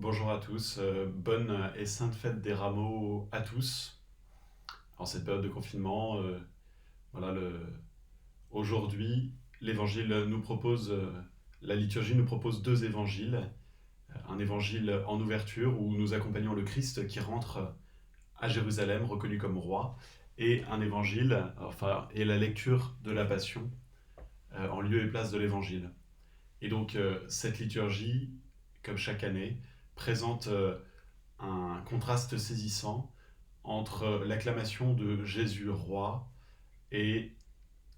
Bonjour à tous, bonne et sainte fête des rameaux à tous. En cette période de confinement, voilà, aujourd'hui, l'évangile nous propose, la liturgie nous propose deux évangiles. Un évangile en ouverture où nous accompagnons le Christ qui rentre à Jérusalem, reconnu comme roi, et un évangile, enfin, et la lecture de la Passion en lieu et place de l'évangile. Et donc, cette liturgie, comme chaque année, présente un contraste saisissant entre l'acclamation de Jésus roi et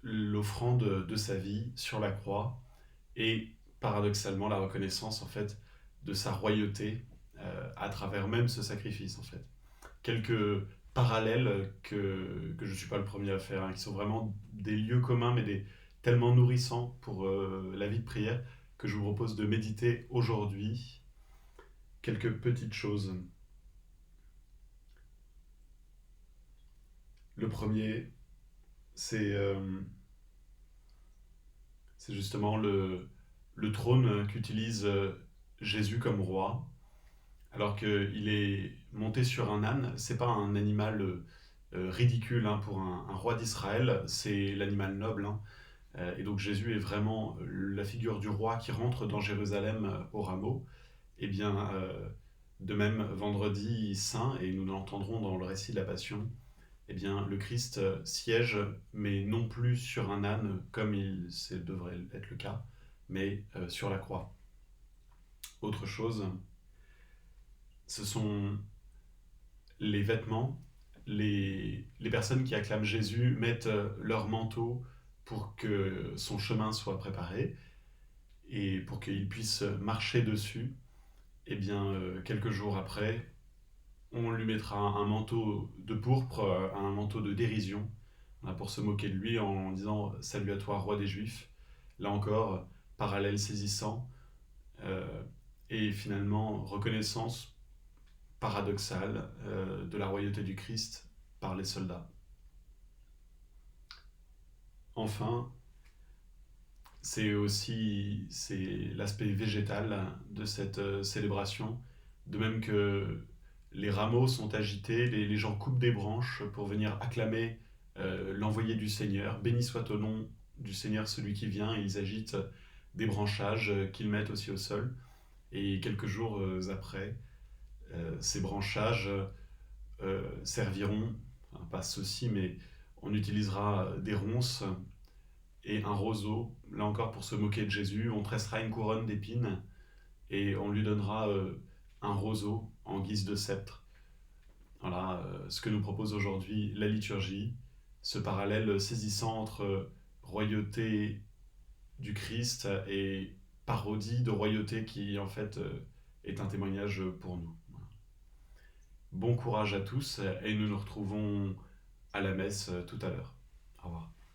l'offrande de sa vie sur la croix et paradoxalement la reconnaissance en fait de sa royauté à travers même ce sacrifice en fait. Quelques parallèles que je ne suis pas le premier à faire, hein, qui sont vraiment des lieux communs mais tellement nourrissants pour la vie de prière que je vous propose de méditer aujourd'hui quelques petites choses. Le premier, c'est c'est justement le trône qu'utilise Jésus comme roi, alors qu'il est monté sur un âne. C'est pas un animal ridicule hein, pour un roi d'Israël, c'est l'animal noble. Hein. Et donc Jésus est vraiment la figure du roi qui rentre dans Jérusalem au rameau. Et bien, de même, vendredi saint, et nous l'entendrons dans le récit de la Passion, eh bien, le Christ siège, mais non plus sur un âne comme devrait être le cas, mais sur la croix. Autre chose, ce sont les vêtements. Les personnes qui acclament Jésus mettent leur manteau pour que son chemin soit préparé et pour qu'il puisse marcher dessus. Eh bien, quelques jours après, on lui mettra un manteau de pourpre, un manteau de dérision, pour se moquer de lui en disant Salut à toi, roi des Juifs. Là encore, parallèle saisissant, euh, et finalement reconnaissance paradoxale de la royauté du Christ par les soldats. Enfin, c'est l'aspect végétal de cette célébration, de même que les rameaux sont agités, les gens coupent des branches pour venir acclamer l'envoyé du Seigneur. Béni soit au nom du Seigneur celui qui vient, et ils agitent des branchages qu'ils mettent aussi au sol. Et quelques jours après, ces branchages serviront, enfin, pas ceci, mais on utilisera des ronces et un roseau, là encore pour se moquer de Jésus. On tressera une couronne d'épines et on lui donnera un roseau en guise de sceptre. Voilà ce que nous propose aujourd'hui la liturgie, ce parallèle saisissant entre royauté du Christ et parodie de royauté qui en fait est un témoignage pour nous. Voilà. Bon courage à tous et nous nous retrouvons à la messe tout à l'heure. Au revoir.